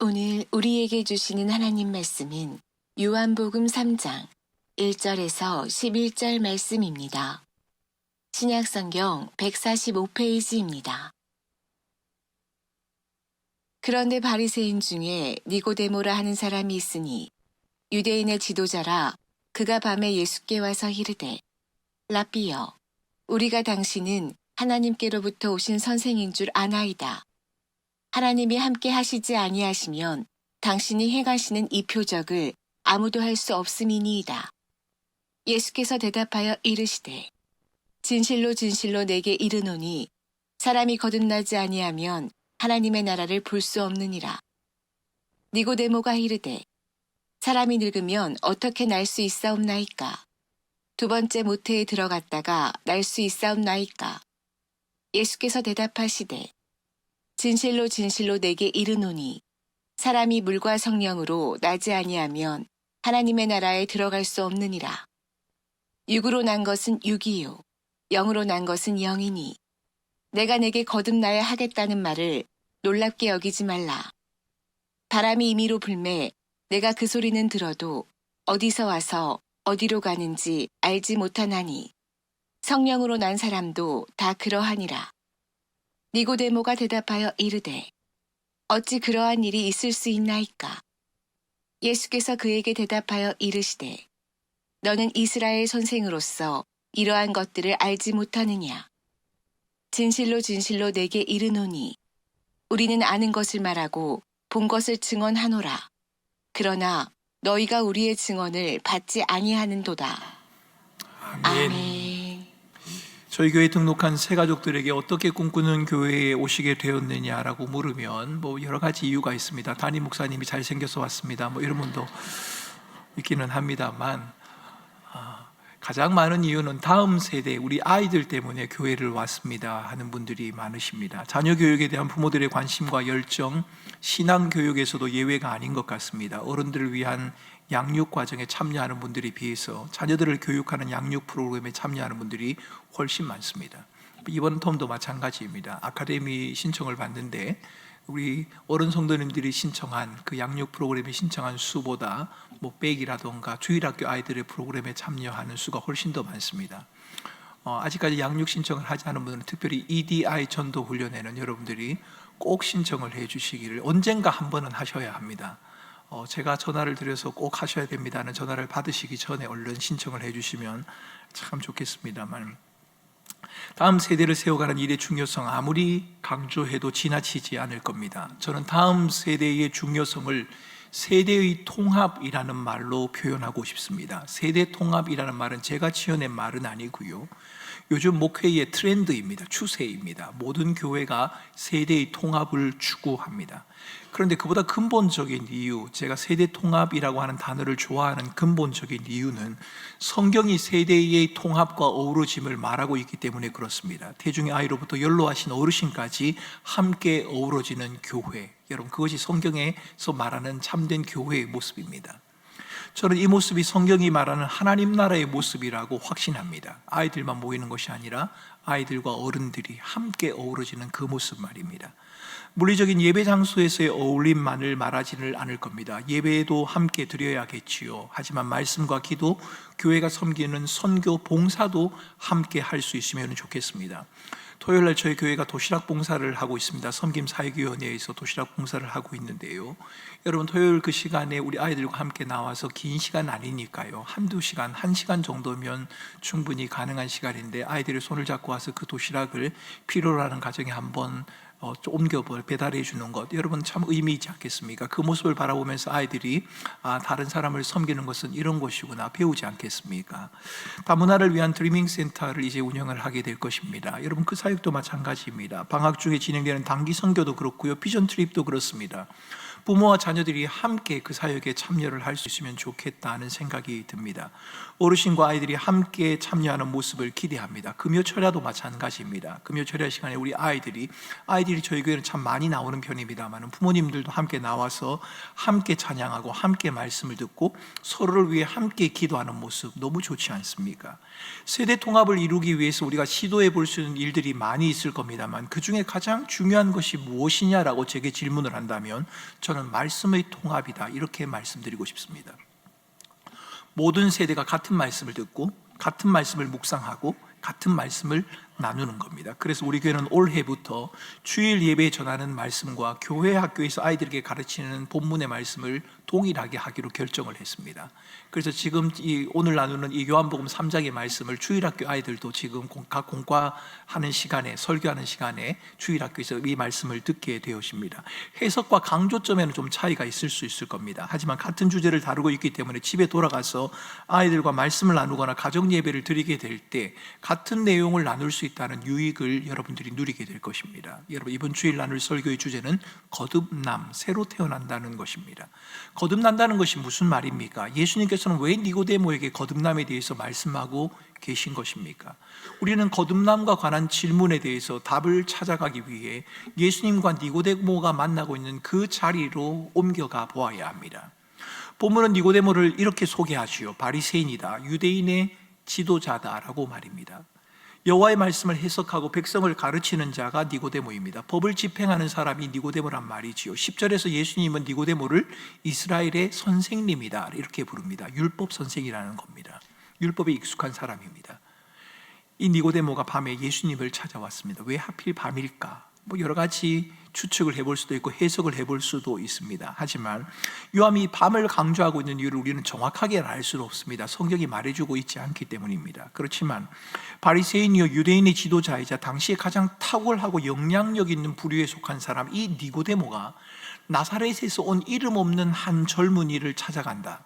오늘 우리에게 주시는 하나님 말씀은 요한복음 3장 1절에서 11절 말씀입니다. 신약성경 145페이지입니다. 그런데 바리새인 중에 니고데모라 하는 사람이 있으니 유대인의 지도자라. 그가 밤에 예수께 와서 이르되 라삐여, 우리가 당신은 하나님께로부터 오신 선생인 줄 아나이다. 하나님이 함께 하시지 아니하시면 당신이 행하시는 이 표적을 아무도 할 수 없음이니이다. 예수께서 대답하여 이르시되 진실로 진실로 내게 이르노니 사람이 거듭나지 아니하면 하나님의 나라를 볼 수 없느니라. 니고데모가 이르되 사람이 늙으면 어떻게 날 수 있사옵나이까? 두 번째 모태에 들어갔다가 날 수 있사옵나이까? 예수께서 대답하시되 진실로 진실로 내게 이르노니 사람이 물과 성령으로 나지 아니하면 하나님의 나라에 들어갈 수 없느니라. 육으로 난 것은 육이요 영으로 난 것은 영이니 내가 내게 거듭나야 하겠다는 말을 놀랍게 여기지 말라. 바람이 임의로 불매 내가 그 소리는 들어도 어디서 와서 어디로 가는지 알지 못하나니 성령으로 난 사람도 다 그러하니라. 니고데모가 대답하여 이르되 어찌 그러한 일이 있을 수 있나이까? 예수께서 그에게 대답하여 이르시되 너는 이스라엘 선생으로서 이러한 것들을 알지 못하느냐? 진실로 진실로 내게 이르노니 우리는 아는 것을 말하고 본 것을 증언하노라. 그러나 너희가 우리의 증언을 받지 아니하는도다. 아멘. 저희 교회에 등록한 새 가족들에게 어떻게 꿈꾸는 교회에 오시게 되었느냐라고 물으면 여러 가지 이유가 있습니다. 담임 목사님이 잘생겨서 왔습니다. 이런 분도 있기는 합니다만 가장 많은 이유는 다음 세대 우리 아이들 때문에 교회를 왔습니다 하는 분들이 많으십니다. 자녀 교육에 대한 부모들의 관심과 열정, 신앙 교육에서도 예외가 아닌 것 같습니다. 어른들을 위한 양육 과정에 참여하는 분들에 비해서 자녀들을 교육하는 양육 프로그램에 참여하는 분들이 훨씬 많습니다. 이번 텀도 마찬가지입니다. 아카데미 신청을 받는데 우리 어른 성도님들이 신청한 그 양육 프로그램에 신청한 수보다 백이라던가 주일학교 아이들의 프로그램에 참여하는 수가 훨씬 더 많습니다. 아직까지 양육 신청을 하지 않은 분들은 특별히 EDI 전도 훈련에는 여러분들이 꼭 신청을 해 주시기를 언젠가 한 번은 하셔야 합니다. 제가 전화를 드려서 꼭 하셔야 됩니다는 전화를 받으시기 전에 얼른 신청을 해 주시면 참 좋겠습니다만, 다음 세대를 세워가는 일의 중요성 아무리 강조해도 지나치지 않을 겁니다. 저는 다음 세대의 중요성을 세대의 통합이라는 말로 표현하고 싶습니다. 세대 통합이라는 말은 제가 지어낸 말은 아니고요, 요즘 목회의 트렌드입니다. 추세입니다. 모든 교회가 세대의 통합을 추구합니다. 그런데 그보다 근본적인 이유, 제가 세대 통합이라고 하는 단어를 좋아하는 근본적인 이유는 성경이 세대의 통합과 어우러짐을 말하고 있기 때문에 그렇습니다. 태중의 아이로부터 연로하신 어르신까지 함께 어우러지는 교회, 여러분 그것이 성경에서 말하는 참된 교회의 모습입니다. 저는 이 모습이 성경이 말하는 하나님 나라의 모습이라고 확신합니다. 아이들만 모이는 것이 아니라 아이들과 어른들이 함께 어우러지는 그 모습 말입니다. 물리적인 예배 장소에서의 어울림만을 말하지는 않을 겁니다. 예배도 함께 드려야겠지요. 하지만 말씀과 기도, 교회가 섬기는 선교, 봉사도 함께 할 수 있으면 좋겠습니다. 토요일날 저희 교회가 도시락 봉사를 하고 있습니다. 섬김사역위원회에서 도시락 봉사를 하고 있는데요, 여러분 토요일 그 시간에 우리 아이들과 함께 나와서 긴 시간 아니니까요, 한두 시간, 1시간 정도면 충분히 가능한 시간인데 아이들이 손을 잡고 와서 그 도시락을 필요로 하는 가정에 한번 옮겨 배달해 주는 것, 여러분 참 의미 있지 않겠습니까? 그 모습을 바라보면서 아이들이 다른 사람을 섬기는 것은 이런 것이구나 배우지 않겠습니까? 다문화를 위한 드리밍 센터를 이제 운영을 하게 될 것입니다. 여러분 그 사역도 마찬가지입니다. 방학 중에 진행되는 단기 선교도 그렇고요, 비전 트립도 그렇습니다. 부모와 자녀들이 함께 그 사역에 참여를 할 수 있으면 좋겠다는 생각이 듭니다. 어르신과 아이들이 함께 참여하는 모습을 기대합니다. 금요철야도 마찬가지입니다. 금요철야 시간에 우리 아이들이 저희 교회는 참 많이 나오는 편입니다만 부모님들도 함께 나와서 함께 찬양하고 함께 말씀을 듣고 서로를 위해 함께 기도하는 모습 너무 좋지 않습니까? 세대 통합을 이루기 위해서 우리가 시도해 볼 수 있는 일들이 많이 있을 겁니다만 그 중에 가장 중요한 것이 무엇이냐라고 제게 질문을 한다면 저는 그리스도는 말씀의 통합이다, 이렇게 말씀드리고 싶습니다. 모든 세대가 같은 말씀을 듣고 같은 말씀을 묵상하고 같은 말씀을 나누는 겁니다. 그래서 우리 교회는 올해부터 주일 예배에 전하는 말씀과 교회 학교에서 아이들에게 가르치는 본문의 말씀을 동일하게 하기로 결정을 했습니다. 그래서 지금 오늘 나누는 이 요한복음 3장의 말씀을 주일학교 아이들도 지금 각 공과하는 시간에, 설교하는 시간에 주일학교에서 이 말씀을 듣게 되었습니다. 해석과 강조점에는 좀 차이가 있을 수 있을 겁니다. 하지만 같은 주제를 다루고 있기 때문에 집에 돌아가서 아이들과 말씀을 나누거나 가정 예배를 드리게 될 때 같은 내용을 나눌 수 있다는 유익을 여러분들이 누리게 될 것입니다. 여러분, 이번 주일 나눌 설교의 주제는 거듭남, 새로 태어난다는 것입니다. 거듭난다는 것이 무슨 말입니까? 예수님께서는 왜 니고데모에게 거듭남에 대해서 말씀하고 계신 것입니까? 우리는 거듭남과 관한 질문에 대해서 답을 찾아가기 위해 예수님과 니고데모가 만나고 있는 그 자리로 옮겨가 보아야 합니다. 본문은 니고데모를 이렇게 소개하지요. 바리새인이다, 유대인의 지도자다라고 말입니다. 여호와의 말씀을 해석하고 백성을 가르치는 자가 니고데모입니다. 법을 집행하는 사람이 니고데모란 말이지요. 10절에서 예수님은 니고데모를 이스라엘의 선생님이다 이렇게 부릅니다. 율법 선생이라는 겁니다. 율법에 익숙한 사람입니다. 이 니고데모가 밤에 예수님을 찾아왔습니다. 왜 하필 밤일까? 여러 가지 추측을 해볼 수도 있고 해석을 해볼 수도 있습니다. 하지만 요한이 밤을 강조하고 있는 이유를 우리는 정확하게 알 수는 없습니다. 성경이 말해주고 있지 않기 때문입니다. 그렇지만 바리새인이요 유대인의 지도자이자 당시에 가장 탁월하고 영향력 있는 부류에 속한 사람 이 니고데모가 나사렛에서 온 이름 없는 한 젊은이를 찾아간다.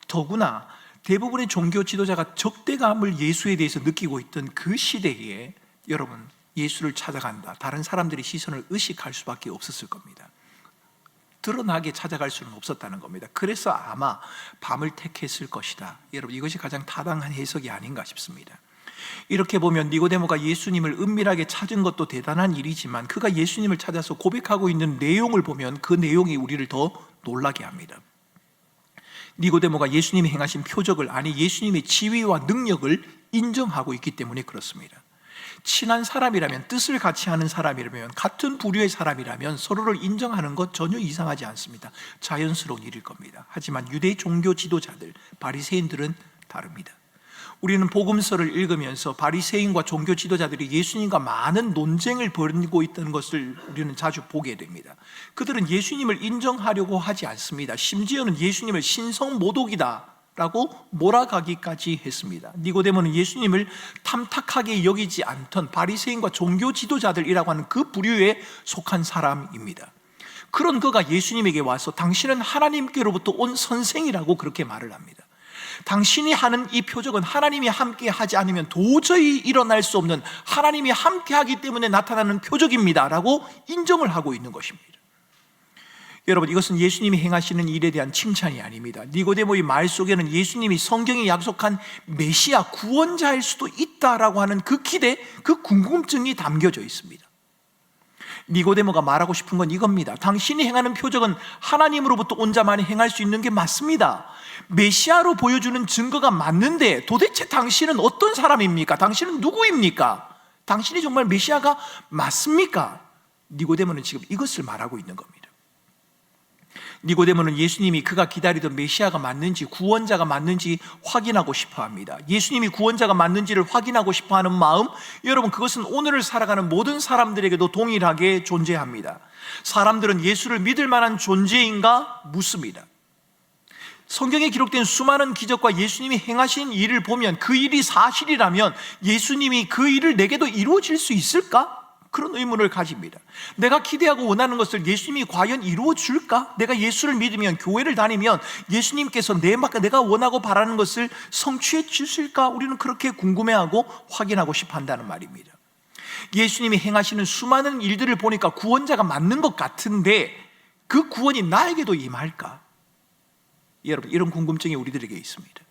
더구나 대부분의 종교 지도자가 적대감을 예수에 대해서 느끼고 있던 그 시대에 여러분, 예수를 찾아간다, 다른 사람들의 시선을 의식할 수밖에 없었을 겁니다. 드러나게 찾아갈 수는 없었다는 겁니다. 그래서 아마 밤을 택했을 것이다. 여러분, 이것이 가장 타당한 해석이 아닌가 싶습니다. 이렇게 보면 니고데모가 예수님을 은밀하게 찾은 것도 대단한 일이지만 그가 예수님을 찾아서 고백하고 있는 내용을 보면 그 내용이 우리를 더 놀라게 합니다. 니고데모가 예수님이 행하신 표적을, 아니 예수님의 지위와 능력을 인정하고 있기 때문에 그렇습니다. 친한 사람이라면, 뜻을 같이 하는 사람이라면, 같은 부류의 사람이라면 서로를 인정하는 것 전혀 이상하지 않습니다. 자연스러운 일일 겁니다. 하지만 유대 종교 지도자들, 바리새인들은 다릅니다. 우리는 복음서를 읽으면서 바리새인과 종교 지도자들이 예수님과 많은 논쟁을 벌이고 있다는 것을 우리는 자주 보게 됩니다. 그들은 예수님을 인정하려고 하지 않습니다. 심지어는 예수님을 신성모독이다 라고 몰아가기까지 했습니다. 니고데모는 예수님을 탐탁하게 여기지 않던 바리새인과 종교 지도자들이라고 하는 그 부류에 속한 사람입니다. 그런 그가 예수님에게 와서 당신은 하나님께로부터 온 선생이라고 그렇게 말을 합니다. 당신이 하는 이 표적은 하나님이 함께 하지 않으면 도저히 일어날 수 없는, 하나님이 함께 하기 때문에 나타나는 표적입니다 라고 인정을 하고 있는 것입니다. 여러분, 이것은 예수님이 행하시는 일에 대한 칭찬이 아닙니다. 니고데모의 말 속에는 예수님이 성경이 약속한 메시아, 구원자일 수도 있다라고 하는 그 기대, 그 궁금증이 담겨져 있습니다. 니고데모가 말하고 싶은 건 이겁니다. 당신이 행하는 표적은 하나님으로부터 온 자만이 행할 수 있는 게 맞습니다. 메시아로 보여주는 증거가 맞는데 도대체 당신은 어떤 사람입니까? 당신은 누구입니까? 당신이 정말 메시아가 맞습니까? 니고데모는 지금 이것을 말하고 있는 겁니다. 니고데모는 예수님이 그가 기다리던 메시아가 맞는지, 구원자가 맞는지 확인하고 싶어합니다. 예수님이 구원자가 맞는지를 확인하고 싶어하는 마음, 여러분, 그것은 오늘을 살아가는 모든 사람들에게도 동일하게 존재합니다. 사람들은 예수를 믿을 만한 존재인가 묻습니다. 성경에 기록된 수많은 기적과 예수님이 행하신 일을 보면 그 일이 사실이라면 예수님이 그 일을 내게도 이루어질 수 있을까? 그런 의문을 가집니다. 내가 기대하고 원하는 것을 예수님이 과연 이루어줄까? 내가 예수를 믿으면, 교회를 다니면 예수님께서 내가 원하고 바라는 것을 성취해 주실까? 우리는 그렇게 궁금해하고 확인하고 싶어 한다는 말입니다. 예수님이 행하시는 수많은 일들을 보니까 구원자가 맞는 것 같은데 그 구원이 나에게도 임할까? 여러분, 이런 궁금증이 우리들에게 있습니다.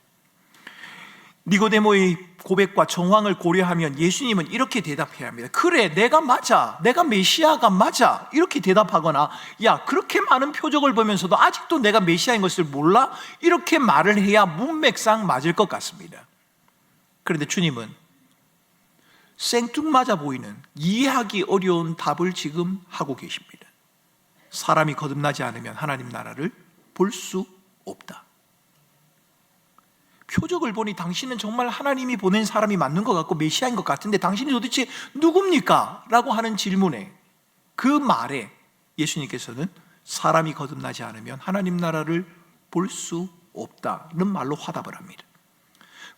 니고데모의 고백과 정황을 고려하면 예수님은 이렇게 대답해야 합니다. 그래, 내가 맞아, 내가 메시아가 맞아, 이렇게 대답하거나, 야, 그렇게 많은 표적을 보면서도 아직도 내가 메시아인 것을 몰라? 이렇게 말을 해야 문맥상 맞을 것 같습니다. 그런데 주님은 생뚱맞아 보이는, 이해하기 어려운 답을 지금 하고 계십니다. 사람이 거듭나지 않으면 하나님 나라를 볼 수 없다. 표적을 보니 당신은 정말 하나님이 보낸 사람이 맞는 것 같고 메시아인 것 같은데 당신이 도대체 누굽니까? 라고 하는 질문에, 그 말에 예수님께서는 사람이 거듭나지 않으면 하나님 나라를 볼 수 없다는 말로 화답을 합니다.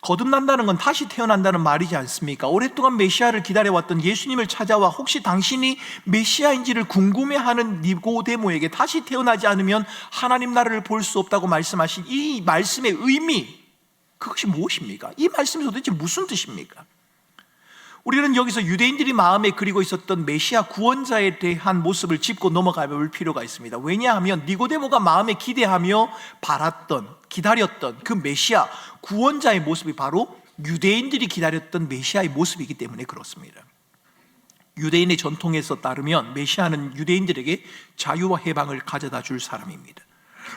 거듭난다는 건 다시 태어난다는 말이지 않습니까? 오랫동안 메시아를 기다려왔던 예수님을 찾아와 혹시 당신이 메시아인지를 궁금해하는 니고데모에게 다시 태어나지 않으면 하나님 나라를 볼 수 없다고 말씀하신 이 말씀의 의미, 그것이 무엇입니까? 이 말씀이 도대체 무슨 뜻입니까? 우리는 여기서 유대인들이 마음에 그리고 있었던 메시아 구원자에 대한 모습을 짚고 넘어가 볼 필요가 있습니다. 왜냐하면 니고데모가 마음에 기대하며 바랐던, 기다렸던 그 메시아 구원자의 모습이 바로 유대인들이 기다렸던 메시아의 모습이기 때문에 그렇습니다. 유대인의 전통에서 따르면 메시아는 유대인들에게 자유와 해방을 가져다 줄 사람입니다.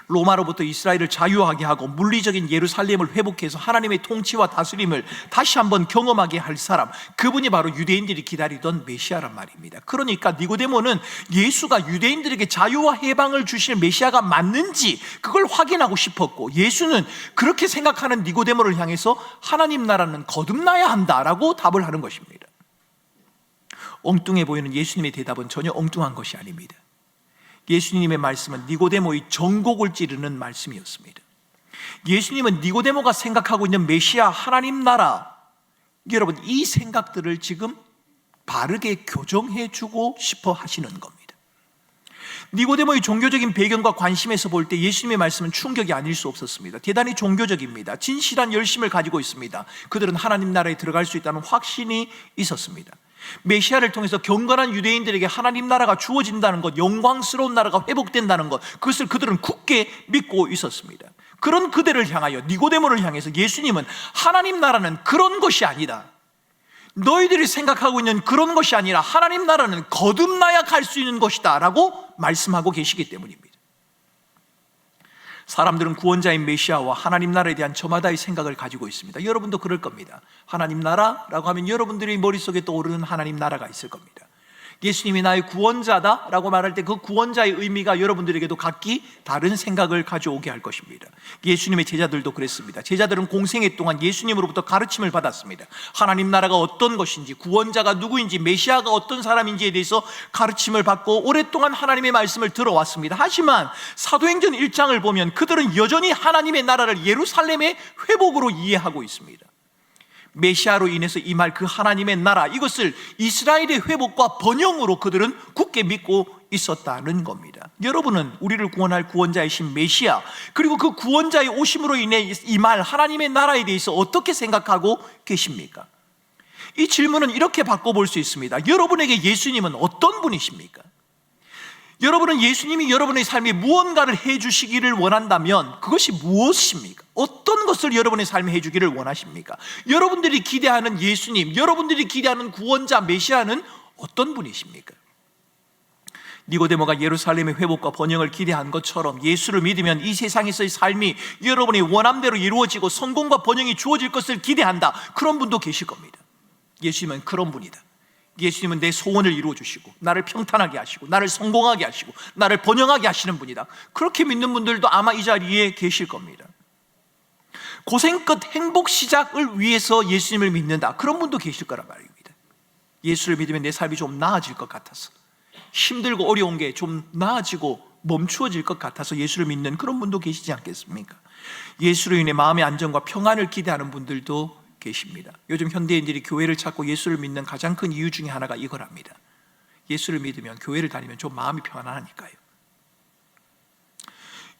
로마로부터 이스라엘을 자유하게 하고 물리적인 예루살렘을 회복해서 하나님의 통치와 다스림을 다시 한번 경험하게 할 사람, 그분이 바로 유대인들이 기다리던 메시아란 말입니다. 그러니까 니고데모는 예수가 유대인들에게 자유와 해방을 주실 메시아가 맞는지 그걸 확인하고 싶었고, 예수는 그렇게 생각하는 니고데모를 향해서 하나님 나라는 거듭나야 한다라고 답을 하는 것입니다. 엉뚱해 보이는 예수님의 대답은 전혀 엉뚱한 것이 아닙니다. 예수님의 말씀은 니고데모의 전곡을 찌르는 말씀이었습니다. 예수님은 니고데모가 생각하고 있는 메시아 하나님 나라, 여러분 이 생각들을 지금 바르게 교정해 주고 싶어 하시는 겁니다. 니고데모의 종교적인 배경과 관심에서 볼 때 예수님의 말씀은 충격이 아닐 수 없었습니다. 대단히 종교적입니다. 진실한 열심을 가지고 있습니다. 그들은 하나님 나라에 들어갈 수 있다는 확신이 있었습니다. 메시아를 통해서 경건한 유대인들에게 하나님 나라가 주어진다는 것, 영광스러운 나라가 회복된다는 것, 그것을 그들은 굳게 믿고 있었습니다. 그런 그들을 향하여, 니고데모를 향해서 예수님은 하나님 나라는 그런 것이 아니다, 너희들이 생각하고 있는 그런 것이 아니라 하나님 나라는 거듭나야 갈 수 있는 것이다 라고 말씀하고 계시기 때문입니다. 사람들은 구원자인 메시아와 하나님 나라에 대한 저마다의 생각을 가지고 있습니다. 여러분도 그럴 겁니다. 하나님 나라라고 하면 여러분들의 머릿속에 떠오르는 하나님 나라가 있을 겁니다. 예수님이 나의 구원자다라고 말할 때 그 구원자의 의미가 여러분들에게도 각기 다른 생각을 가져오게 할 것입니다. 예수님의 제자들도 그랬습니다. 제자들은 공생애 동안 예수님으로부터 가르침을 받았습니다. 하나님 나라가 어떤 것인지, 구원자가 누구인지, 메시아가 어떤 사람인지에 대해서 가르침을 받고 오랫동안 하나님의 말씀을 들어왔습니다. 하지만 사도행전 1장을 보면 그들은 여전히 하나님의 나라를 예루살렘의 회복으로 이해하고 있습니다. 메시아로 인해서 임할 그 하나님의 나라, 이것을 이스라엘의 회복과 번영으로 그들은 굳게 믿고 있었다는 겁니다. 여러분은 우리를 구원할 구원자이신 메시아, 그리고 그 구원자의 오심으로 인해 임할 하나님의 나라에 대해서 어떻게 생각하고 계십니까? 이 질문은 이렇게 바꿔볼 수 있습니다. 여러분에게 예수님은 어떤 분이십니까? 여러분은 예수님이 여러분의 삶에 무언가를 해주시기를 원한다면 그것이 무엇입니까? 어떤 것을 여러분의 삶에 해주기를 원하십니까? 여러분들이 기대하는 예수님, 여러분들이 기대하는 구원자 메시아는 어떤 분이십니까? 니고데모가 예루살렘의 회복과 번영을 기대한 것처럼 예수를 믿으면 이 세상에서의 삶이 여러분의 원함대로 이루어지고 성공과 번영이 주어질 것을 기대한다, 그런 분도 계실 겁니다. 예수님은 그런 분이다. 예수님은 내 소원을 이루어주시고 나를 평탄하게 하시고 나를 성공하게 하시고 나를 번영하게 하시는 분이다. 그렇게 믿는 분들도 아마 이 자리에 계실 겁니다. 고생 끝 행복 시작을 위해서 예수님을 믿는다, 그런 분도 계실 거란 말입니다. 예수를 믿으면 내 삶이 좀 나아질 것 같아서, 힘들고 어려운 게 좀 나아지고 멈추어질 것 같아서 예수를 믿는 그런 분도 계시지 않겠습니까? 예수로 인해 마음의 안정과 평안을 기대하는 분들도 계십니다. 요즘 현대인들이 교회를 찾고 예수를 믿는 가장 큰 이유 중에 하나가 이거랍니다. 예수를 믿으면, 교회를 다니면 좀 마음이 편안하니까요.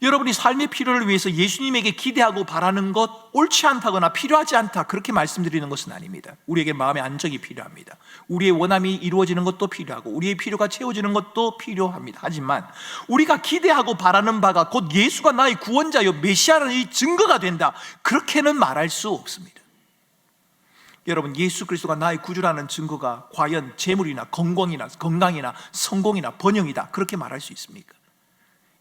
여러분이 삶의 필요를 위해서 예수님에게 기대하고 바라는 것 옳지 않다거나 필요하지 않다, 그렇게 말씀드리는 것은 아닙니다. 우리에게 마음의 안정이 필요합니다. 우리의 원함이 이루어지는 것도 필요하고 우리의 필요가 채워지는 것도 필요합니다. 하지만 우리가 기대하고 바라는 바가 곧 예수가 나의 구원자요 메시아라는 이 증거가 된다, 그렇게는 말할 수 없습니다. 여러분, 예수 그리스도가 나의 구주라는 증거가 과연 재물이나 건강이나 성공이나 번영이다, 그렇게 말할 수 있습니까?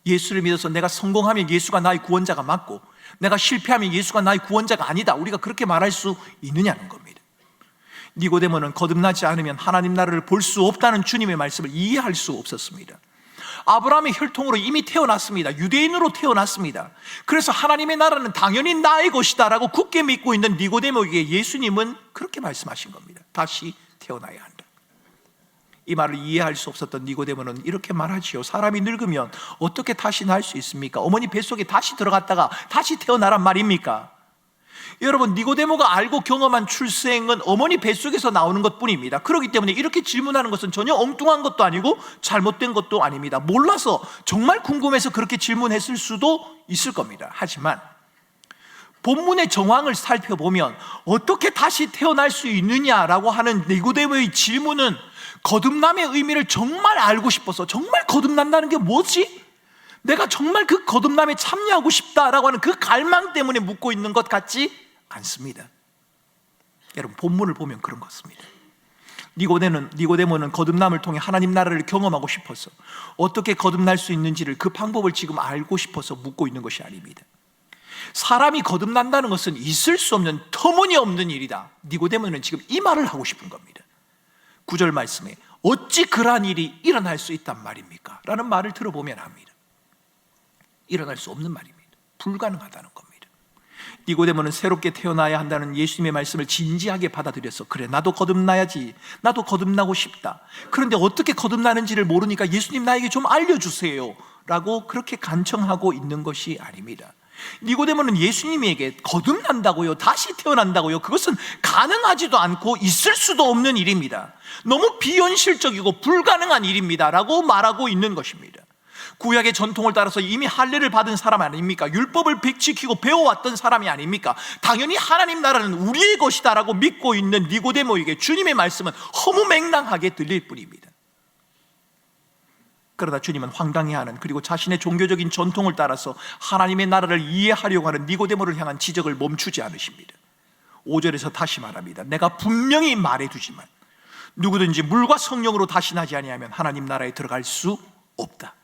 예수를 믿어서 내가 성공하면 예수가 나의 구원자가 맞고 내가 실패하면 예수가 나의 구원자가 아니다, 우리가 그렇게 말할 수 있느냐는 겁니다. 니고데모는 거듭나지 않으면 하나님 나라를 볼 수 없다는 주님의 말씀을 이해할 수 없었습니다. 아브라함의 혈통으로 이미 태어났습니다. 유대인으로 태어났습니다. 그래서 하나님의 나라는 당연히 나의 것이다라고 굳게 믿고 있는 니고데모에게 예수님은 그렇게 말씀하신 겁니다. 다시 태어나야 한다. 이 말을 이해할 수 없었던 니고데모는 이렇게 말하지요. 사람이 늙으면 어떻게 다시 날 수 있습니까? 어머니 뱃속에 다시 들어갔다가 다시 태어나란 말입니까? 여러분, 니고데모가 알고 경험한 출생은 어머니 뱃속에서 나오는 것뿐입니다. 그렇기 때문에 이렇게 질문하는 것은 전혀 엉뚱한 것도 아니고 잘못된 것도 아닙니다. 몰라서 정말 궁금해서 그렇게 질문했을 수도 있을 겁니다. 하지만 본문의 정황을 살펴보면 어떻게 다시 태어날 수 있느냐라고 하는 니고데모의 질문은 거듭남의 의미를 정말 알고 싶어서, 정말 거듭난다는 게 뭐지? 내가 정말 그 거듭남에 참여하고 싶다라고 하는 그 갈망 때문에 묻고 있는 것 같지 않습니다. 여러분, 본문을 보면 그런 것입니다. 니고데모는 거듭남을 통해 하나님 나라를 경험하고 싶어서, 어떻게 거듭날 수 있는지를, 그 방법을 지금 알고 싶어서 묻고 있는 것이 아닙니다. 사람이 거듭난다는 것은 있을 수 없는, 터무니없는 일이다. 니고데모는 지금 이 말을 하고 싶은 겁니다. 9절 말씀에 어찌 그러한 일이 일어날 수 있단 말입니까? 라는 말을 들어보면 압니다. 일어날 수 없는 말입니다. 불가능하다는 겁니다. 니고데모는 새롭게 태어나야 한다는 예수님의 말씀을 진지하게 받아들여서, 그래, 나도 거듭나야지, 나도 거듭나고 싶다. 그런데 어떻게 거듭나는지를 모르니까 예수님 나에게 좀 알려주세요 라고 그렇게 간청하고 있는 것이 아닙니다. 니고데모는 예수님에게 거듭난다고요, 다시 태어난다고요, 그것은 가능하지도 않고 있을 수도 없는 일입니다. 너무 비현실적이고 불가능한 일입니다 라고 말하고 있는 것입니다. 구약의 전통을 따라서 이미 할례를 받은 사람 아닙니까? 율법을 지키고 배워왔던 사람이 아닙니까? 당연히 하나님 나라는 우리의 것이다 라고 믿고 있는 니고데모에게 주님의 말씀은 허무맹랑하게 들릴 뿐입니다. 그러나 주님은 황당해하는, 그리고 자신의 종교적인 전통을 따라서 하나님의 나라를 이해하려고 하는 니고데모를 향한 지적을 멈추지 않으십니다. 5절에서 다시 말합니다. 내가 분명히 말해두지만 누구든지 물과 성령으로 다시 나지 아니하면 하나님 나라에 들어갈 수 없다.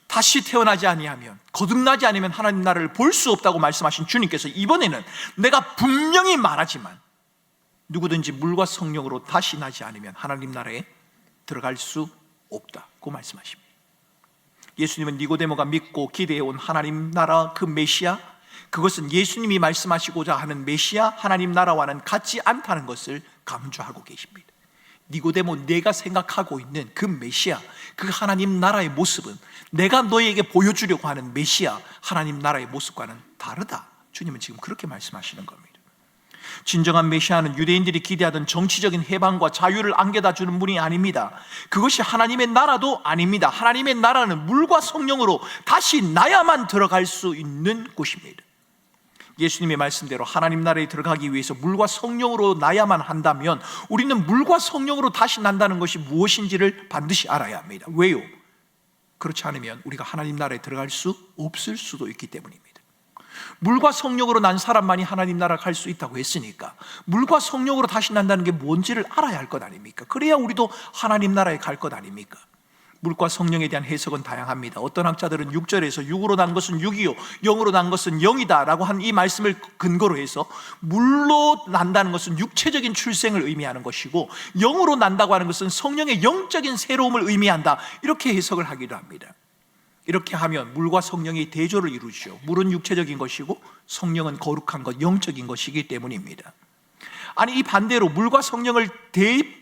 다시 태어나지 아니하면, 거듭나지 않으면 하나님 나라를 볼 수 없다고 말씀하신 주님께서 이번에는 내가 분명히 말하지만 누구든지 물과 성령으로 다시 나지 않으면 하나님 나라에 들어갈 수 없다고 말씀하십니다. 예수님은 니고데모가 믿고 기대해온 하나님 나라, 그 메시아, 그것은 예수님이 말씀하시고자 하는 메시아, 하나님 나라와는 같지 않다는 것을 강조하고 계십니다. 니고데모, 내가 생각하고 있는 그 메시아, 그 하나님 나라의 모습은 내가 너희에게 보여주려고 하는 메시아, 하나님 나라의 모습과는 다르다. 주님은 지금 그렇게 말씀하시는 겁니다. 진정한 메시아는 유대인들이 기대하던 정치적인 해방과 자유를 안겨다 주는 분이 아닙니다. 그것이 하나님의 나라도 아닙니다. 하나님의 나라는 물과 성령으로 다시 나야만 들어갈 수 있는 곳입니다. 예수님의 말씀대로 하나님 나라에 들어가기 위해서 물과 성령으로 나야만 한다면 우리는 물과 성령으로 다시 난다는 것이 무엇인지를 반드시 알아야 합니다. 왜요? 그렇지 않으면 우리가 하나님 나라에 들어갈 수 없을 수도 있기 때문입니다. 물과 성령으로 난 사람만이 하나님 나라 갈 수 있다고 했으니까 물과 성령으로 다시 난다는 게 뭔지를 알아야 할 것 아닙니까? 그래야 우리도 하나님 나라에 갈 것 아닙니까? 물과 성령에 대한 해석은 다양합니다. 어떤 학자들은 6절에서 육으로 난 것은 육이요 영으로 난 것은 영이다 라고 한 이 말씀을 근거로 해서 물로 난다는 것은 육체적인 출생을 의미하는 것이고 영으로 난다고 하는 것은 성령의 영적인 새로움을 의미한다, 이렇게 해석을 하기도 합니다. 이렇게 하면 물과 성령이 대조를 이루죠. 물은 육체적인 것이고 성령은 거룩한 것, 영적인 것이기 때문입니다. 아니, 이 반대로 물과 성령을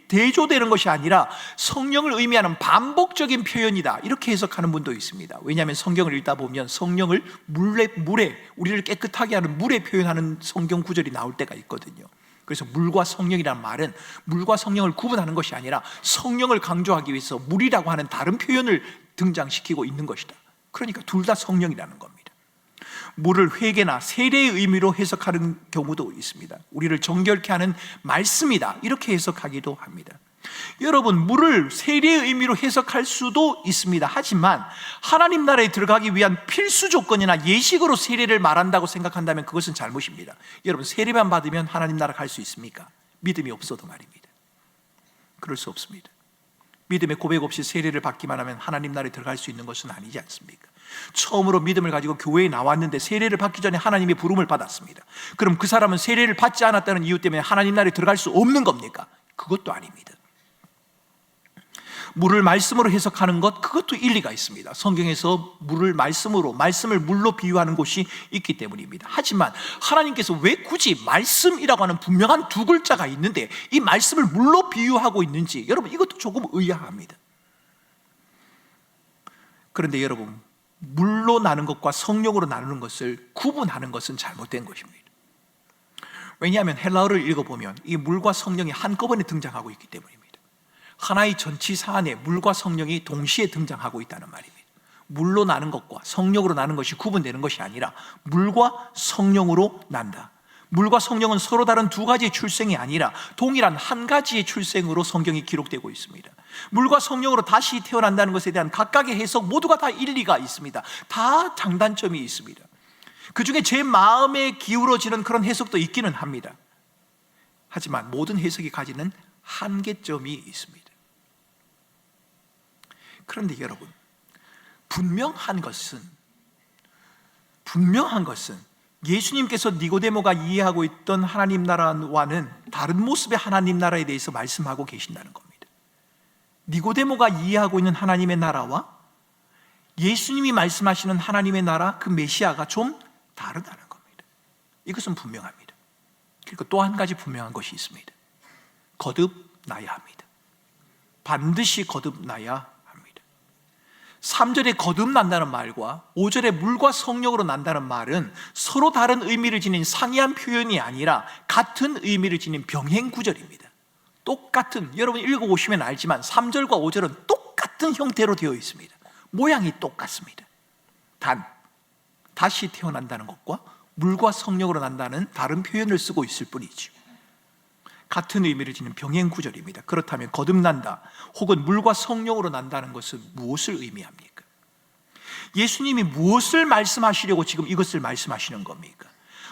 대조되는 것이 아니라 성령을 의미하는 반복적인 표현이다, 이렇게 해석하는 분도 있습니다. 왜냐하면 성경을 읽다 보면 성령을 물에 우리를 깨끗하게 하는 물에 표현하는 성경 구절이 나올 때가 있거든요. 그래서 물과 성령이라는 말은 물과 성령을 구분하는 것이 아니라 성령을 강조하기 위해서 물이라고 하는 다른 표현을 등장시키고 있는 것이다. 그러니까 둘 다 성령이라는 겁니다. 물을 회개나 세례의 의미로 해석하는 경우도 있습니다. 우리를 정결케 하는 말씀이다, 이렇게 해석하기도 합니다. 여러분, 물을 세례의 의미로 해석할 수도 있습니다. 하지만 하나님 나라에 들어가기 위한 필수 조건이나 예식으로 세례를 말한다고 생각한다면 그것은 잘못입니다. 여러분, 세례만 받으면 하나님 나라 갈 수 있습니까? 믿음이 없어도 말입니다. 그럴 수 없습니다. 믿음의 고백 없이 세례를 받기만 하면 하나님 나라에 들어갈 수 있는 것은 아니지 않습니까? 처음으로 믿음을 가지고 교회에 나왔는데 세례를 받기 전에 하나님의 부름을 받았습니다. 그럼 그 사람은 세례를 받지 않았다는 이유 때문에 하나님 나라에 들어갈 수 없는 겁니까? 그것도 아닙니다. 물을 말씀으로 해석하는 것, 그것도 일리가 있습니다. 성경에서 물을 말씀으로, 말씀을 물로 비유하는 곳이 있기 때문입니다. 하지만 하나님께서 왜 굳이 말씀이라고 하는 분명한 두 글자가 있는데 이 말씀을 물로 비유하고 있는지, 여러분 이것도 조금 의아합니다. 그런데 여러분, 물로 나는 것과 성령으로 나누는 것을 구분하는 것은 잘못된 것입니다. 왜냐하면 헬라어를 읽어보면 이 물과 성령이 한꺼번에 등장하고 있기 때문입니다. 하나의 전치사 안에 물과 성령이 동시에 등장하고 있다는 말입니다. 물로 나는 것과 성령으로 나는 것이 구분되는 것이 아니라 물과 성령으로 난다. 물과 성령은 서로 다른 두 가지의 출생이 아니라 동일한 한 가지의 출생으로 성경이 기록되고 있습니다. 물과 성령으로 다시 태어난다는 것에 대한 각각의 해석 모두가 다 일리가 있습니다. 다 장단점이 있습니다. 그 중에 제 마음에 기울어지는 그런 해석도 있기는 합니다. 하지만 모든 해석이 가지는 한계점이 있습니다. 그런데 여러분, 분명한 것은 예수님께서 니고데모가 이해하고 있던 하나님 나라와는 다른 모습의 하나님 나라에 대해서 말씀하고 계신다는 겁니다. 니고데모가 이해하고 있는 하나님의 나라와 예수님이 말씀하시는 하나님의 나라, 그 메시아가 좀 다르다는 겁니다. 이것은 분명합니다. 그리고 또 한 가지 분명한 것이 있습니다. 거듭나야 합니다. 반드시 거듭나야 합니다. 3절에 거듭난다는 말과 5절에 물과 성령으로 난다는 말은 서로 다른 의미를 지닌 상이한 표현이 아니라 같은 의미를 지닌 병행 구절입니다. 똑같은, 여러분 읽어보시면 알지만 3절과 5절은 똑같은 형태로 되어 있습니다. 모양이 똑같습니다. 단, 다시 태어난다는 것과 물과 성령으로 난다는 다른 표현을 쓰고 있을 뿐이죠. 같은 의미를 지닌 병행 구절입니다. 그렇다면 거듭난다 혹은 물과 성령으로 난다는 것은 무엇을 의미합니까? 예수님이 무엇을 말씀하시려고 지금 이것을 말씀하시는 겁니까?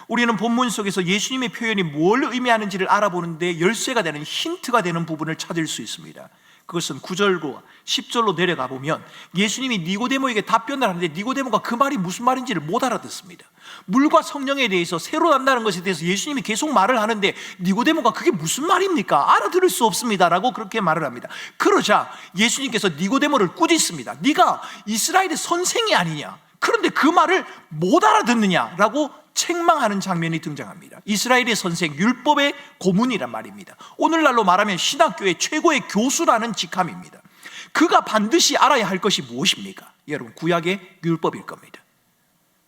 우리는 본문 속에서 예수님의 표현이 뭘 의미하는지를 알아보는데 열쇠가 되는, 힌트가 되는 부분을 찾을 수 있습니다. 그것은 9절과 10절로 내려가 보면 예수님이 니고데모에게 답변을 하는데 니고데모가 그 말이 무슨 말인지를 못 알아듣습니다. 물과 성령에 대해서 새로 난다는 것에 대해서 예수님이 계속 말을 하는데 니고데모가 그게 무슨 말입니까? 알아들을 수 없습니다 라고 그렇게 말을 합니다. 그러자 예수님께서 니고데모를 꾸짖습니다. 네가 이스라엘의 선생이 아니냐, 그런데 그 말을 못 알아듣느냐라고 책망하는 장면이 등장합니다. 이스라엘의 선생, 율법의 고문이란 말입니다. 오늘날로 말하면 신학교의 최고의 교수라는 직함입니다. 그가 반드시 알아야 할 것이 무엇입니까? 여러분, 구약의 율법일 겁니다.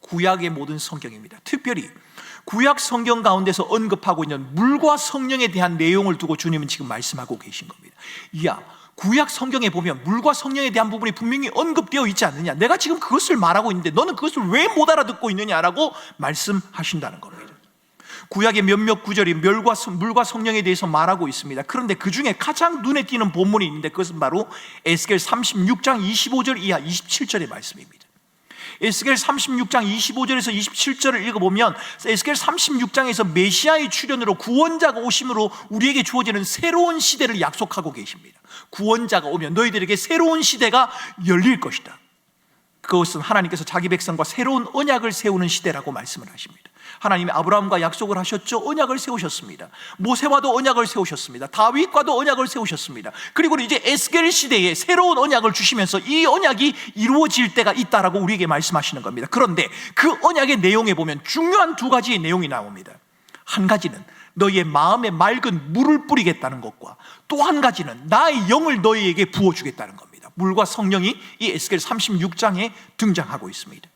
구약의 모든 성경입니다. 특별히 구약 성경 가운데서 언급하고 있는 물과 성령에 대한 내용을 두고 주님은 지금 말씀하고 계신 겁니다. 이야, 구약 성경에 보면 물과 성령에 대한 부분이 분명히 언급되어 있지 않느냐, 내가 지금 그것을 말하고 있는데 너는 그것을 왜 못 알아듣고 있느냐라고 말씀하신다는 겁니다. 구약의 몇몇 구절이 물과 성령에 대해서 말하고 있습니다. 그런데 그 중에 가장 눈에 띄는 본문이 있는데 그것은 바로 에스겔 36장 25절 이하 27절의 말씀입니다. 에스겔 36장 25절에서 27절을 읽어보면 에스겔 36장에서 메시아의 출현으로 구원자가 오심으로 우리에게 주어지는 새로운 시대를 약속하고 계십니다. 구원자가 오면 너희들에게 새로운 시대가 열릴 것이다. 그것은 하나님께서 자기 백성과 새로운 언약을 세우는 시대라고 말씀을 하십니다. 하나님이 아브라함과 약속을 하셨죠. 언약을 세우셨습니다. 모세와도 언약을 세우셨습니다. 다윗과도 언약을 세우셨습니다. 그리고 이제 에스겔 시대에 새로운 언약을 주시면서 이 언약이 이루어질 때가 있다라고 우리에게 말씀하시는 겁니다. 그런데 그 언약의 내용에 보면 중요한 두 가지의 내용이 나옵니다. 한 가지는 너희의 마음에 맑은 물을 뿌리겠다는 것과 또 한 가지는 나의 영을 너희에게 부어주겠다는 겁니다. 물과 성령이 이 에스겔 36장에 등장하고 있습니다.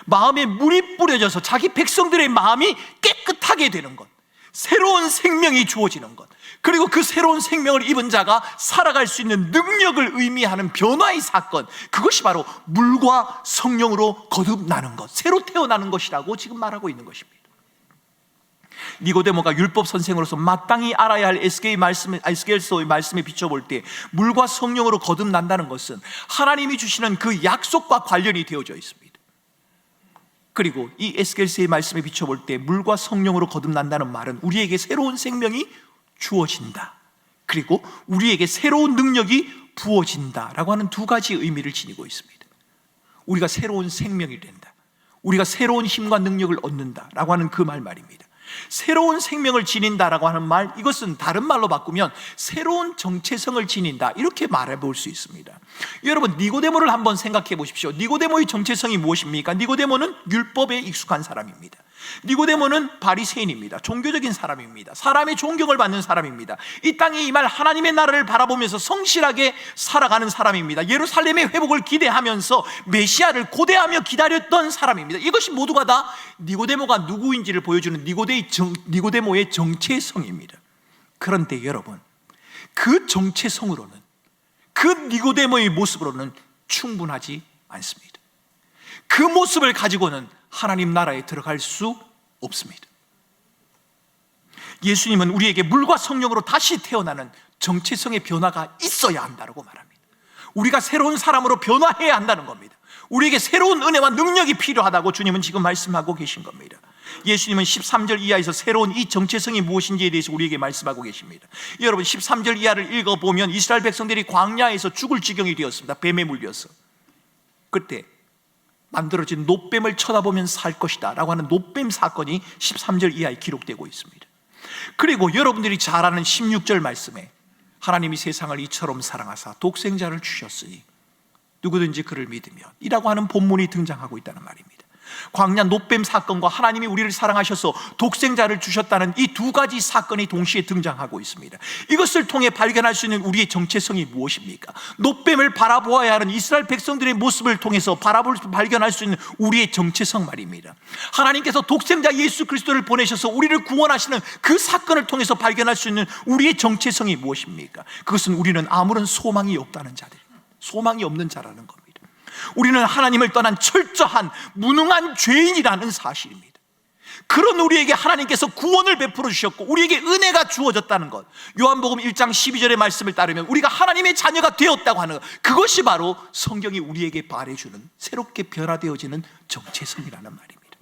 마음에 물이 뿌려져서 자기 백성들의 마음이 깨끗하게 되는 것, 새로운 생명이 주어지는 것, 그리고 그 새로운 생명을 입은 자가 살아갈 수 있는 능력을 의미하는 변화의 사건, 그것이 바로 물과 성령으로 거듭나는 것, 새로 태어나는 것이라고 지금 말하고 있는 것입니다. 니고데모가 율법 선생으로서 마땅히 알아야 할 에스겔서의 말씀에 비춰볼 때 물과 성령으로 거듭난다는 것은 하나님이 주시는 그 약속과 관련이 되어져 있습니다. 그리고 이 에스겔서의 말씀에 비춰볼 때 물과 성령으로 거듭난다는 말은 우리에게 새로운 생명이 주어진다, 그리고 우리에게 새로운 능력이 부어진다라고 하는 두 가지 의미를 지니고 있습니다. 우리가 새로운 생명이 된다, 우리가 새로운 힘과 능력을 얻는다라고 하는 그 말입니다. 새로운 생명을 지닌다라고 하는 말, 이것은 다른 말로 바꾸면 새로운 정체성을 지닌다, 이렇게 말해볼 수 있습니다. 여러분, 니고데모를 한번 생각해 보십시오. 니고데모의 정체성이 무엇입니까? 니고데모는 율법에 익숙한 사람입니다. 니고데모는 바리새인입니다. 종교적인 사람입니다. 사람의 존경을 받는 사람입니다. 이 땅에 임할 하나님의 나라를 바라보면서 성실하게 살아가는 사람입니다. 예루살렘의 회복을 기대하면서 메시아를 고대하며 기다렸던 사람입니다. 이것이 모두가 다 니고데모가 누구인지를 보여주는 니고데모의 정체성입니다. 그런데 여러분, 그 정체성으로는, 그 니고데모의 모습으로는 충분하지 않습니다. 그 모습을 가지고는 하나님 나라에 들어갈 수 없습니다. 예수님은 우리에게 물과 성령으로 다시 태어나는 정체성의 변화가 있어야 한다고 말합니다. 우리가 새로운 사람으로 변화해야 한다는 겁니다. 우리에게 새로운 은혜와 능력이 필요하다고 주님은 지금 말씀하고 계신 겁니다. 예수님은 13절 이하에서 새로운 이 정체성이 무엇인지에 대해서 우리에게 말씀하고 계십니다. 여러분, 13절 이하를 읽어보면 이스라엘 백성들이 광야에서 죽을 지경이 되었습니다. 뱀에 물려서. 그때 만들어진 놋뱀을 쳐다보면 살 것이다 라고 하는 놋뱀 사건이 13절 이하에 기록되고 있습니다. 그리고 여러분들이 잘 아는 16절 말씀에 하나님이 세상을 이처럼 사랑하사 독생자를 주셨으니 누구든지 그를 믿으면 이라고 하는 본문이 등장하고 있다는 말입니다. 광야 놋뱀 사건과 하나님이 우리를 사랑하셔서 독생자를 주셨다는 이 두 가지 사건이 동시에 등장하고 있습니다. 이것을 통해 발견할 수 있는 우리의 정체성이 무엇입니까? 놋뱀을 바라보아야 하는 이스라엘 백성들의 모습을 통해서 발견할 수 있는 우리의 정체성 말입니다. 하나님께서 독생자 예수 그리스도를 보내셔서 우리를 구원하시는 그 사건을 통해서 발견할 수 있는 우리의 정체성이 무엇입니까? 그것은 우리는 아무런 소망이 없다는 자들, 소망이 없는 자라는 겁니다. 우리는 하나님을 떠난 철저한 무능한 죄인이라는 사실입니다. 그런 우리에게 하나님께서 구원을 베풀어 주셨고 우리에게 은혜가 주어졌다는 것, 요한복음 1장 12절의 말씀을 따르면 우리가 하나님의 자녀가 되었다고 하는 것, 그것이 바로 성경이 우리에게 말해주는 새롭게 변화되어지는 정체성이라는 말입니다.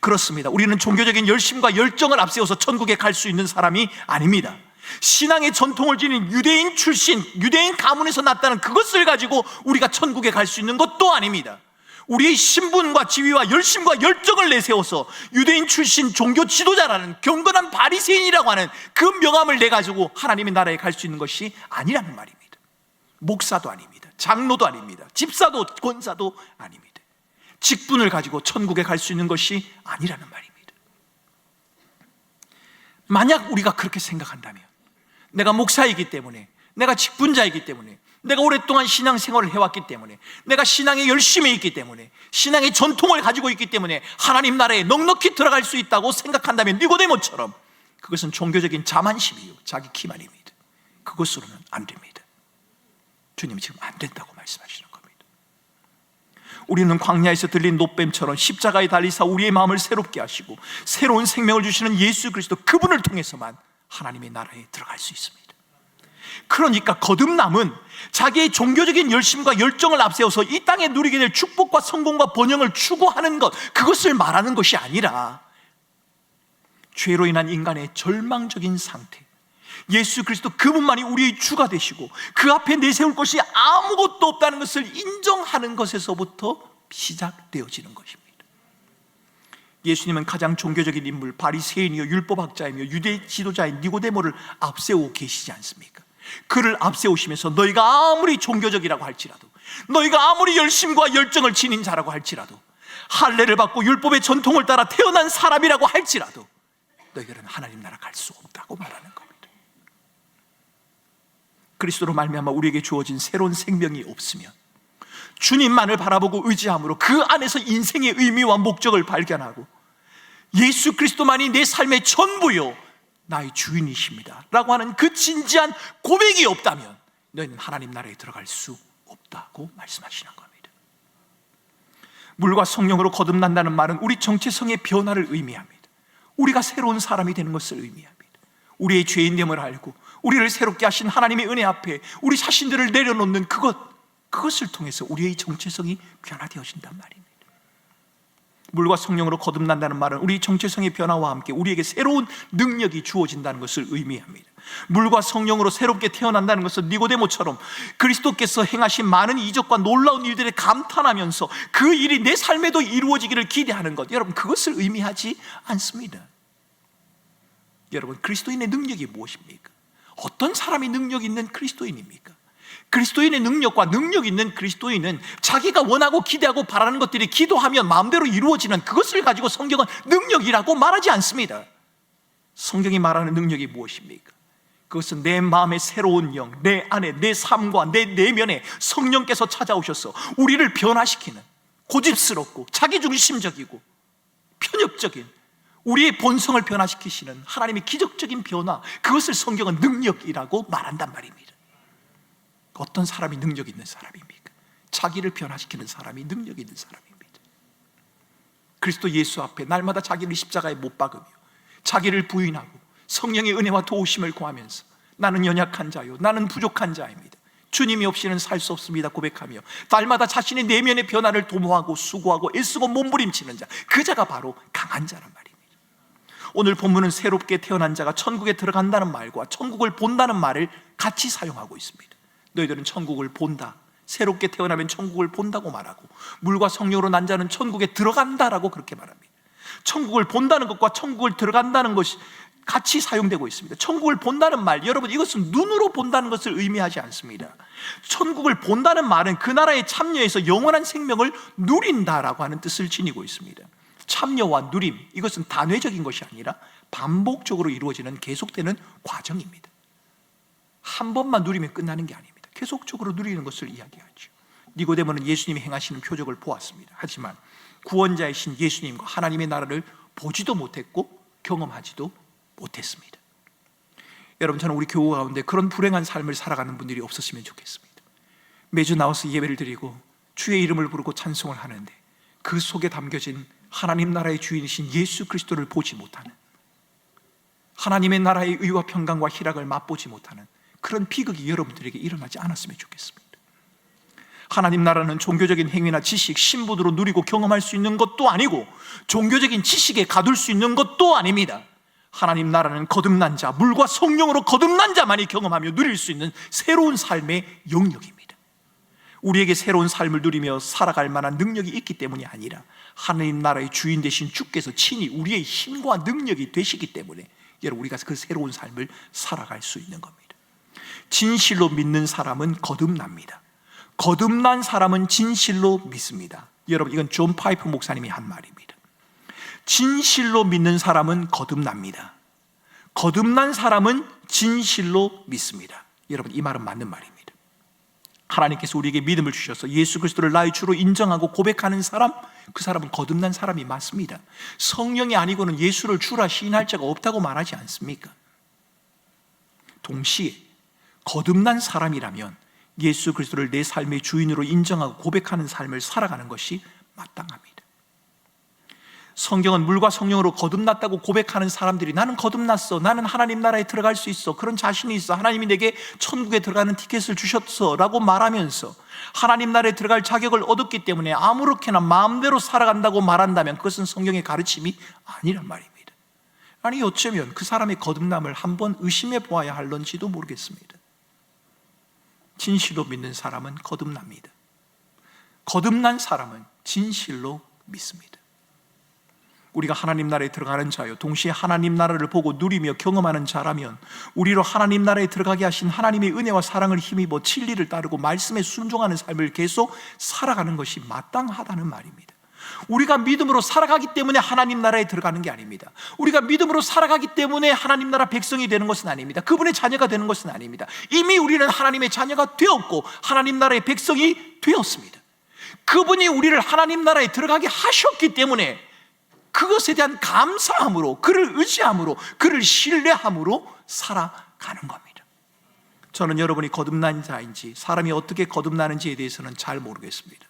그렇습니다. 우리는 종교적인 열심과 열정을 앞세워서 천국에 갈 수 있는 사람이 아닙니다. 신앙의 전통을 지닌 유대인 출신, 유대인 가문에서 났다는 그것을 가지고 우리가 천국에 갈 수 있는 것도 아닙니다. 우리의 신분과 지위와 열심과 열정을 내세워서 유대인 출신 종교 지도자라는 경건한 바리새인이라고 하는 그 명함을 내가지고 하나님의 나라에 갈 수 있는 것이 아니라는 말입니다. 목사도 아닙니다. 장로도 아닙니다. 집사도 권사도 아닙니다. 직분을 가지고 천국에 갈 수 있는 것이 아니라는 말입니다. 만약 우리가 그렇게 생각한다면, 내가 목사이기 때문에, 내가 직분자이기 때문에, 내가 오랫동안 신앙생활을 해왔기 때문에, 내가 신앙에 열심히 있기 때문에, 신앙의 전통을 가지고 있기 때문에 하나님 나라에 넉넉히 들어갈 수 있다고 생각한다면 니고데모처럼 그것은 종교적인 자만심이요, 자기 기만입니다. 그것으로는 안 됩니다. 주님이 지금 안 된다고 말씀하시는 겁니다. 우리는 광야에서 들린 놋뱀처럼 십자가에 달리사 우리의 마음을 새롭게 하시고 새로운 생명을 주시는 예수 그리스도, 그분을 통해서만 하나님의 나라에 들어갈 수 있습니다. 그러니까 거듭남은 자기의 종교적인 열심과 열정을 앞세워서 이 땅에 누리게 될 축복과 성공과 번영을 추구하는 것, 그것을 말하는 것이 아니라 죄로 인한 인간의 절망적인 상태, 예수 그리스도 그분만이 우리의 주가 되시고 그 앞에 내세울 것이 아무것도 없다는 것을 인정하는 것에서부터 시작되어지는 것입니다. 예수님은 가장 종교적인 인물 바리새인이요 율법학자이며 유대 지도자인 니고데모를 앞세우고 계시지 않습니까? 그를 앞세우시면서 너희가 아무리 종교적이라고 할지라도, 너희가 아무리 열심과 열정을 지닌 자라고 할지라도, 할례를 받고 율법의 전통을 따라 태어난 사람이라고 할지라도 너희들은 하나님 나라 갈 수 없다고 말하는 겁니다. 그리스도로 말미암아 우리에게 주어진 새로운 생명이 없으면, 주님만을 바라보고 의지함으로 그 안에서 인생의 의미와 목적을 발견하고 예수 그리스도만이 내 삶의 전부요 나의 주인이십니다 라고 하는 그 진지한 고백이 없다면 너희는 하나님 나라에 들어갈 수 없다고 말씀하시는 겁니다. 물과 성령으로 거듭난다는 말은 우리 정체성의 변화를 의미합니다. 우리가 새로운 사람이 되는 것을 의미합니다. 우리의 죄인됨을 알고 우리를 새롭게 하신 하나님의 은혜 앞에 우리 자신들을 내려놓는 그것을 통해서 우리의 정체성이 변화되어진단 말입니다. 물과 성령으로 거듭난다는 말은 우리 정체성의 변화와 함께 우리에게 새로운 능력이 주어진다는 것을 의미합니다. 물과 성령으로 새롭게 태어난다는 것은 니고데모처럼 그리스도께서 행하신 많은 이적과 놀라운 일들에 감탄하면서 그 일이 내 삶에도 이루어지기를 기대하는 것, 여러분 그것을 의미하지 않습니다. 여러분, 그리스도인의 능력이 무엇입니까? 어떤 사람이 능력 있는 그리스도인입니까? 그리스도인의 능력과 능력 있는 그리스도인은 자기가 원하고 기대하고 바라는 것들이 기도하면 마음대로 이루어지는 그것을 가지고 성경은 능력이라고 말하지 않습니다. 성경이 말하는 능력이 무엇입니까? 그것은 내 마음의 새로운 영, 내 안에, 내 삶과 내 내면에 성령께서 찾아오셔서 우리를 변화시키는, 고집스럽고 자기중심적이고 편협적인 우리의 본성을 변화시키시는 하나님의 기적적인 변화, 그것을 성경은 능력이라고 말한단 말입니다. 어떤 사람이 능력 있는 사람입니까? 자기를 변화시키는 사람이 능력 있는 사람입니다. 그리스도 예수 앞에 날마다 자기를 십자가에 못 박으며 자기를 부인하고 성령의 은혜와 도우심을 구하면서 나는 연약한 자요, 나는 부족한 자입니다, 주님이 없이는 살 수 없습니다 고백하며 날마다 자신의 내면의 변화를 도모하고 수고하고 애쓰고 몸부림치는 자, 그 자가 바로 강한 자란 말입니다. 오늘 본문은 새롭게 태어난 자가 천국에 들어간다는 말과 천국을 본다는 말을 같이 사용하고 있습니다. 너희들은 천국을 본다, 새롭게 태어나면 천국을 본다고 말하고, 물과 성령으로 난 자는 천국에 들어간다라고 그렇게 말합니다. 천국을 본다는 것과 천국을 들어간다는 것이 같이 사용되고 있습니다. 천국을 본다는 말, 여러분, 이것은 눈으로 본다는 것을 의미하지 않습니다. 천국을 본다는 말은 그 나라에 참여해서 영원한 생명을 누린다라고 하는 뜻을 지니고 있습니다. 참여와 누림, 이것은 단회적인 것이 아니라 반복적으로 이루어지는 계속되는 과정입니다. 한 번만 누리면 끝나는 게 아닙니다. 계속적으로 누리는 것을 이야기하죠. 니고데모는 예수님이 행하시는 표적을 보았습니다. 하지만 구원자이신 예수님과 하나님의 나라를 보지도 못했고 경험하지도 못했습니다. 여러분, 저는 우리 교우 가운데 그런 불행한 삶을 살아가는 분들이 없었으면 좋겠습니다. 매주 나와서 예배를 드리고 주의 이름을 부르고 찬송을 하는데 그 속에 담겨진 하나님 나라의 주인이신 예수 그리스도를 보지 못하는, 하나님의 나라의 의와 평강과 희락을 맛보지 못하는 그런 비극이 여러분들에게 일어나지 않았으면 좋겠습니다. 하나님 나라는 종교적인 행위나 지식, 신분으로 누리고 경험할 수 있는 것도 아니고 종교적인 지식에 가둘 수 있는 것도 아닙니다. 하나님 나라는 거듭난 자, 물과 성령으로 거듭난 자만이 경험하며 누릴 수 있는 새로운 삶의 영역입니다. 우리에게 새로운 삶을 누리며 살아갈 만한 능력이 있기 때문이 아니라 하나님 나라의 주인 되신 주께서 친히 우리의 힘과 능력이 되시기 때문에 여러분, 우리가 그 새로운 삶을 살아갈 수 있는 겁니다. 진실로 믿는 사람은 거듭납니다. 거듭난 사람은 진실로 믿습니다. 여러분, 이건 존 파이프 목사님이 한 말입니다. 진실로 믿는 사람은 거듭납니다. 거듭난 사람은 진실로 믿습니다. 여러분, 이 말은 맞는 말입니다. 하나님께서 우리에게 믿음을 주셔서 예수 그리스도를 나의 주로 인정하고 고백하는 사람, 그 사람은 거듭난 사람이 맞습니다. 성령이 아니고는 예수를 주라 시인할 자가 없다고 말하지 않습니까? 동시에 거듭난 사람이라면 예수 그리스도를 내 삶의 주인으로 인정하고 고백하는 삶을 살아가는 것이 마땅합니다. 성경은 물과 성령으로 거듭났다고 고백하는 사람들이 나는 거듭났어, 나는 하나님 나라에 들어갈 수 있어, 그런 자신이 있어, 하나님이 내게 천국에 들어가는 티켓을 주셨어 라고 말하면서 하나님 나라에 들어갈 자격을 얻었기 때문에 아무렇게나 마음대로 살아간다고 말한다면 그것은 성경의 가르침이 아니란 말입니다. 아니, 어쩌면 그 사람의 거듭남을 한번 의심해 보아야 할런지도 모르겠습니다. 진실로 믿는 사람은 거듭납니다. 거듭난 사람은 진실로 믿습니다. 우리가 하나님 나라에 들어가는 자요, 동시에 하나님 나라를 보고 누리며 경험하는 자라면 우리로 하나님 나라에 들어가게 하신 하나님의 은혜와 사랑을 힘입어 진리를 따르고 말씀에 순종하는 삶을 계속 살아가는 것이 마땅하다는 말입니다. 우리가 믿음으로 살아가기 때문에 하나님 나라에 들어가는 게 아닙니다. 우리가 믿음으로 살아가기 때문에 하나님 나라 백성이 되는 것은 아닙니다. 그분의 자녀가 되는 것은 아닙니다. 이미 우리는 하나님의 자녀가 되었고 하나님 나라의 백성이 되었습니다. 그분이 우리를 하나님 나라에 들어가게 하셨기 때문에 그것에 대한 감사함으로, 그를 의지함으로, 그를 신뢰함으로 살아가는 겁니다. 저는 여러분이 거듭난 자인지 사람이 어떻게 거듭나는지에 대해서는 잘 모르겠습니다.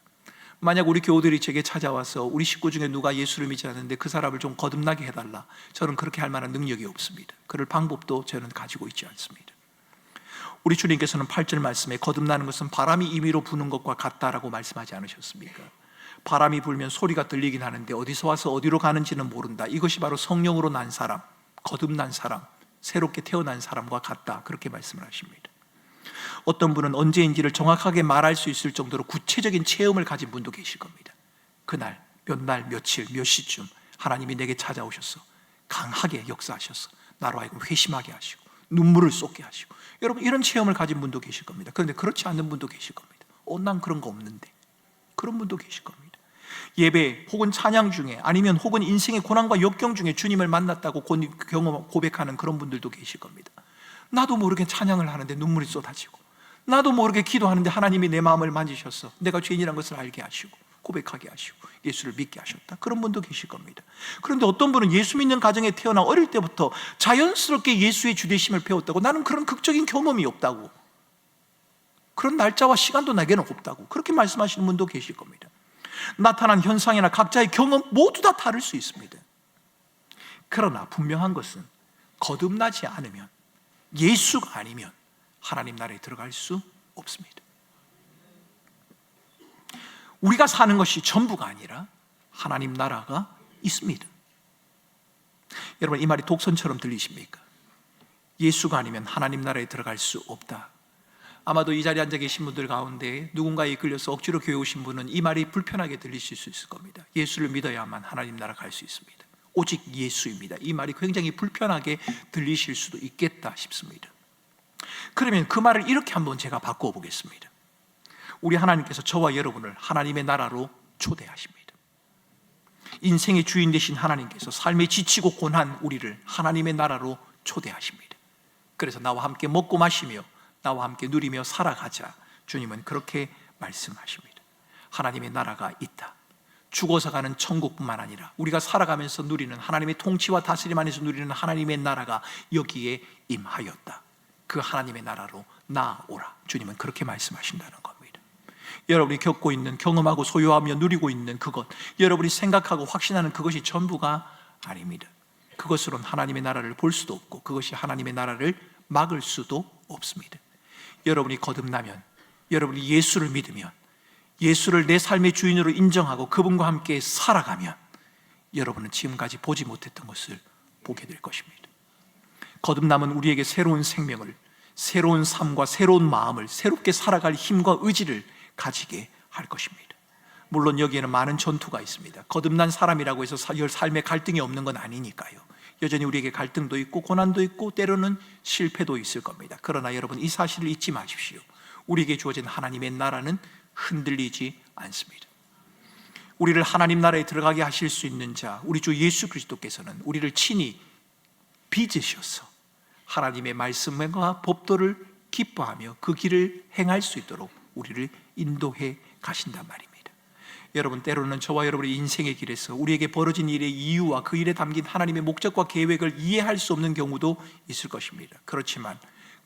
만약 우리 교우들이 제게 찾아와서 우리 식구 중에 누가 예수를 믿지 않는데 그 사람을 좀 거듭나게 해달라, 저는 그렇게 할 만한 능력이 없습니다. 그럴 방법도 저는 가지고 있지 않습니다. 우리 주님께서는 8절 말씀에 거듭나는 것은 바람이 임의로 부는 것과 같다라고 말씀하지 않으셨습니까? 바람이 불면 소리가 들리긴 하는데 어디서 와서 어디로 가는지는 모른다. 이것이 바로 성령으로 난 사람, 거듭난 사람, 새롭게 태어난 사람과 같다, 그렇게 말씀을 하십니다. 어떤 분은 언제인지를 정확하게 말할 수 있을 정도로 구체적인 체험을 가진 분도 계실 겁니다. 그날, 몇 날, 며칠, 몇 시쯤 하나님이 내게 찾아오셔서 강하게 역사하셔서 나로 하여금 회심하게 하시고 눈물을 쏟게 하시고, 여러분 이런 체험을 가진 분도 계실 겁니다. 그런데 그렇지 않는 분도 계실 겁니다. 난 그런 거 없는데, 그런 분도 계실 겁니다. 예배 혹은 찬양 중에, 아니면 혹은 인생의 고난과 역경 중에 주님을 만났다고 고백하는 그런 분들도 계실 겁니다. 나도 모르게 찬양을 하는데 눈물이 쏟아지고, 나도 모르게 기도하는데 하나님이 내 마음을 만지셔서 내가 죄인이라는 것을 알게 하시고 고백하게 하시고 예수를 믿게 하셨다. 그런 분도 계실 겁니다. 그런데 어떤 분은 예수 믿는 가정에 태어나 어릴 때부터 자연스럽게 예수의 주되심을 배웠다고, 나는 그런 극적인 경험이 없다고, 그런 날짜와 시간도 내게는 없다고, 그렇게 말씀하시는 분도 계실 겁니다. 나타난 현상이나 각자의 경험 모두 다 다를 수 있습니다. 그러나 분명한 것은 거듭나지 않으면, 예수가 아니면 하나님 나라에 들어갈 수 없습니다. 우리가 사는 것이 전부가 아니라 하나님 나라가 있습니다. 여러분, 이 말이 독선처럼 들리십니까? 예수가 아니면 하나님 나라에 들어갈 수 없다. 아마도 이 자리에 앉아 계신 분들 가운데 누군가에 이끌려서 억지로 교회 오신 분은 이 말이 불편하게 들리실 수 있을 겁니다. 예수를 믿어야만 하나님 나라 갈 수 있습니다. 오직 예수입니다. 이 말이 굉장히 불편하게 들리실 수도 있겠다 싶습니다. 그러면 그 말을 이렇게 한번 제가 바꾸어 보겠습니다. 우리 하나님께서 저와 여러분을 하나님의 나라로 초대하십니다. 인생의 주인 되신 하나님께서 삶에 지치고 고난 우리를 하나님의 나라로 초대하십니다. 그래서 나와 함께 먹고 마시며 나와 함께 누리며 살아가자. 주님은 그렇게 말씀하십니다. 하나님의 나라가 있다. 죽어서 가는 천국뿐만 아니라 우리가 살아가면서 누리는 하나님의 통치와 다스림 안에서 누리는 하나님의 나라가 여기에 임하였다. 그 하나님의 나라로 나아오라. 주님은 그렇게 말씀하신다는 겁니다. 여러분이 겪고 있는, 경험하고 소유하며 누리고 있는 그것, 여러분이 생각하고 확신하는 그것이 전부가 아닙니다. 그것으로는 하나님의 나라를 볼 수도 없고 그것이 하나님의 나라를 막을 수도 없습니다. 여러분이 거듭나면, 여러분이 예수를 믿으면, 예수를 내 삶의 주인으로 인정하고 그분과 함께 살아가면 여러분은 지금까지 보지 못했던 것을 보게 될 것입니다. 거듭남은 우리에게 새로운 생명을, 새로운 삶과 새로운 마음을, 새롭게 살아갈 힘과 의지를 가지게 할 것입니다. 물론 여기에는 많은 전투가 있습니다. 거듭난 사람이라고 해서 삶에 갈등이 없는 건 아니니까요. 여전히 우리에게 갈등도 있고 고난도 있고 때로는 실패도 있을 겁니다. 그러나 여러분, 이 사실을 잊지 마십시오. 우리에게 주어진 하나님의 나라는 흔들리지 않습니다. 우리를 하나님 나라에 들어가게 하실 수 있는 자, 우리 주 예수 그리스도께서는 우리를 친히 빚으셔서 하나님의 말씀과 법도를 기뻐하며 그 길을 행할 수 있도록 우리를 인도해 가신단 말입니다. 여러분, 때로는 저와 여러분의 인생의 길에서 우리에게 벌어진 일의 이유와 그 일에 담긴 하나님의 목적과 계획을 이해할 수 없는 경우도 있을 것입니다. 그렇지만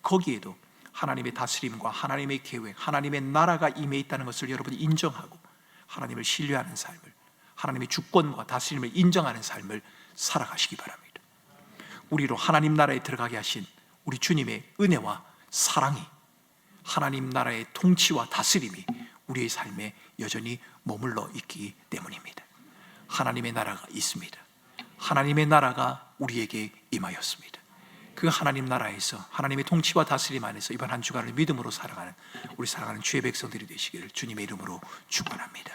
거기에도 하나님의 다스림과 하나님의 계획, 하나님의 나라가 임해 있다는 것을 여러분이 인정하고 하나님을 신뢰하는 삶을, 하나님의 주권과 다스림을 인정하는 삶을 살아가시기 바랍니다. 우리로 하나님 나라에 들어가게 하신 우리 주님의 은혜와 사랑이, 하나님 나라의 통치와 다스림이 우리의 삶에 여전히 머물러 있기 때문입니다. 하나님의 나라가 있습니다. 하나님의 나라가 우리에게 임하였습니다. 그 하나님 나라에서, 하나님의 통치와 다스림 안에서 이번 한 주간을 믿음으로 살아가는 우리 사랑하는 주의 백성들이 되시기를 주님의 이름으로 축원합니다.